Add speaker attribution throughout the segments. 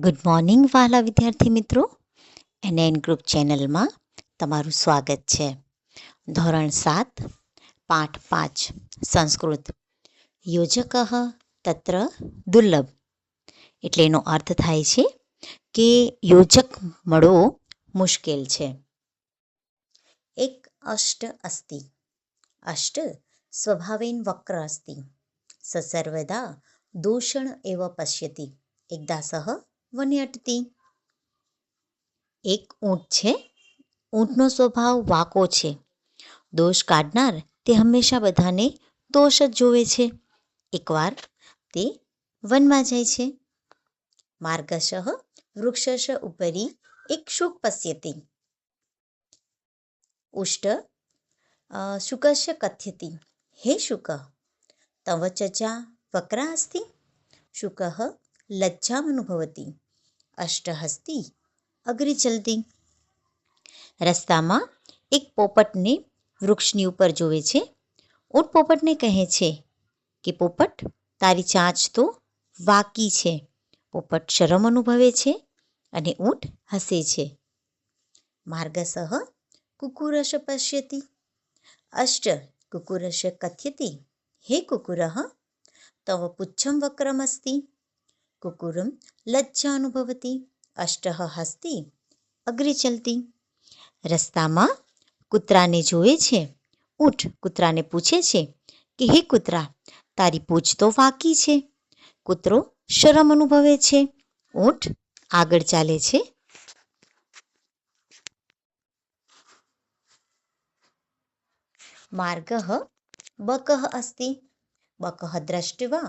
Speaker 1: Good morning વાલા વિદ્યાર્થી મિત્રો, એનએન ગ્રુપ ચેનલમાં તમારું સ્વાગત છે. ધોરણ 7 પાઠ 5 સંસ્કૃત. યોજક તત્ર દુર્લભ, એટલે એનો અર્થ થાય છે કે યોજક મળવો મુશ્કેલ છે. એક અષ્ટ અસ્તિ. અષ્ટ સ્વભાવેન વક્ર અસ્તિ, સ સર્વદા દોષણ એવ પશ્યતિ, એકદા સહ વન્યટતી. એક ઊંટ છે. ઊંટનો સ્વભાવ વાંકો છે. દોષ કાઢનાર તે હંમેશા બધાને દોષ જ જોવે છે. એકવાર તે વનમાં જાય છે. માર્ગશ વૃક્ષશ ઉપરી એક શુક પશ્યતિ. ઉષ્ટ શુકસ્ય કથ્યતિ, હે શુક, તવ ચચા વક્રા અસ્તિ. શુક લજ્જામનુભવતી, અષ્ટહસ્તી અગ્રે ચલતી. રસ્તામાં એક પોપટને વૃક્ષની ઉપર જોવે છે. ઊંટ પોપટને કહે છે કે પોપટ, તારી ચાંચ તો વાકી છે. પોપટ શરમ અનુભવે છે અને ઊંટ હસે છે. માર્ગસઃ કુકુરશ પશ્યતિ. અષ્ટ કુકુરશ કથ્યતિ, હે કુકુરઃ, તવ પુચ્છમ વક્રમસ્તિ. કુકુરમ લજ્જાનુભવતી, અષ્ટઃ હસ્તી અગ્રે ચલતી. રસ્તામાં કૂતરાને જોવે છે. ઊંટ કૂતરાને પૂછે છે કે હે કૂતરા, તારી પૂંછ તો વાંકી છે. કૂતરો શરમ અનુભવે છે. ઊંટ આગળ ચાલે છે. માર્ગઃ બકઃ અસ્તિ. બકઃ દ્રષ્ટવા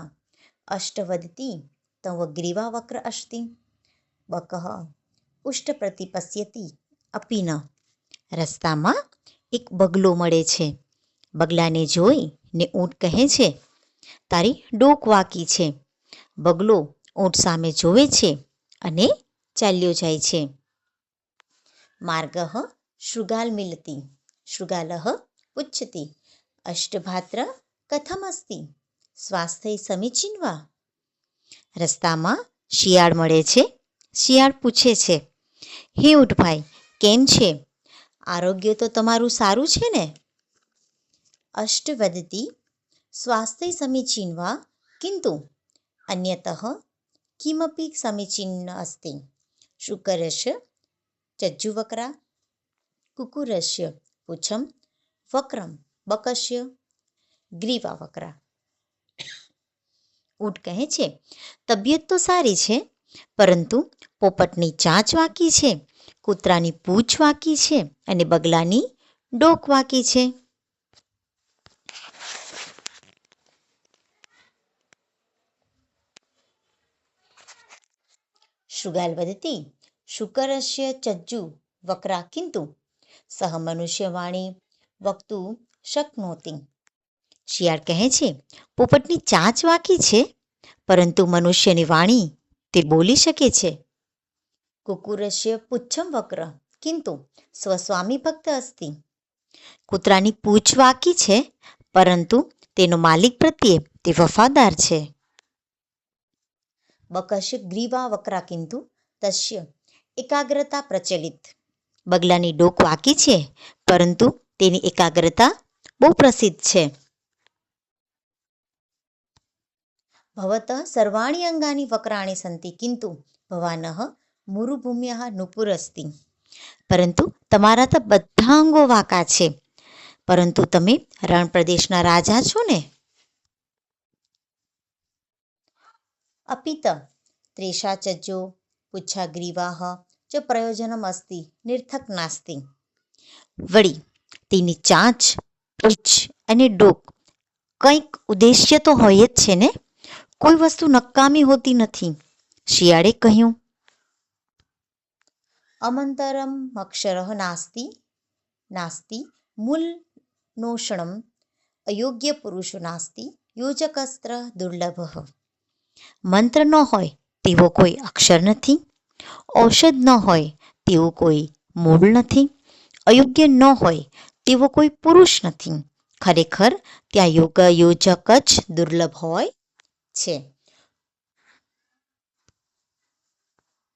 Speaker 1: અષ્ટ વદતી, તવ ગ્રીવા વક્ર અસ્તિ. બકઃ ઉષ્ટ પ્રતિ પશ્યતિ અપી ન. રસ્તામાં એક બગલો મળે છે. બગલાને જોઈને ઊંટ કહે છે, તારી ડોક વાકી છે. બગલો ઊંટ સામે જોવે છે અને ચાલ્યો જાય છે. માર્ગઃ શૃગાલ મિલતી. શૃગાલઃ પુચ્છતિ, અષ્ટભાત્ર કથમ અસ્તિ, સ્વાસ્થ્ય સમીચીન વા. રસ્તામાં શિયાળ મળે છે. શિયાળ પૂછે છે, હે ઊંટભાઈ, કેમ છે? આરોગ્ય તો તમારું સારું છે ને? અષ્ટ વદતી, સ્વાસ્થ્ય સમીચીન વા, કિંતુ અન્યતઃ કિમપી સમીચીન અસ્તિ. શુકરસ્ય ચજ્જુવક્રા, કુકુરસ્ય પુચ્છમ વક્રમ, બકસ્ય ગ્રીવા વક્રા. ઊંટ કહે છે, તબિયત તો સારી છે, પરંતુ પોપટની ચાંચ વાકી છે, કૂતરાની પૂંછ વાકી છે અને બગલાની ડોક વાકી છે. શૃગાલ વદતી, શુકરસ્ય ચજ્જુ વક્રા, કિંતુ સહ મનુષ્યવાણી વક્તું શક્નોતિ. શિયાળ કહે છે, પોપટની ચાંચ વાકી છે, પરંતુ મનુષ્યની વાણી તે બોલી શકે છે. કુકુરસ્ય પુચ્છમ વક્ર, કિંતુ સ્વસ્વામી ભક્ત અસ્તિ. કૂતરાની પૂંછ વાકી છે, પરંતુ તેનો માલિક પ્રત્યે તે વફાદાર છે. બકસ્ય ગ્રીવા વક્રા, કિંતુ તસ્ય એકાગ્રતા પ્રચલિત. બગલાની ડોક વાકી છે, પરંતુ તેની એકાગ્રતા બહુ પ્રસિદ્ધ છે. ભવતઃ સર્વાણી અંગાની વક્રાણી સંતિ, કિંતુ ભવાનઃ મુરુભૂમ્યઃ નુપુર અસ્તિ. પરંતુ તમારા તો બધા અંગો વાંકા છે, પરંતુ તમે રણ પ્રદેશના રાજા છો ને? અપિત ત્રેષા ચજ્જો પુચ્છા ગ્રીવાહ ચ પ્રયોજનમ અસ્તિ નિર્થક નાસ્તિ. વળી તેની ચાંચ, પૂંછ અને ડોક કંઈક ઉદ્દેશ્ય તો હોય જ છે ને? કોઈ વસ્તુ નકામી હોતી નથી. શિયાળે કહ્યું, અમંતરમ અક્ષરઃ નાસ્તિ, નાસ્તિ મૂલ નોષણમ, અયોગ્ય પુરુષો નાસ્તિ, યોજકસ્ત્ર દુર્લભઃ. મંત્ર ન હોય તેવો કોઈ અક્ષર નથી, ઔષધ ન હોય તેવું કોઈ મૂળ નથી, અયોગ્ય ન હોય તેવો કોઈ પુરુષ નથી. ખરેખર ત્યાં યોજક જ દુર્લભ હોય છે.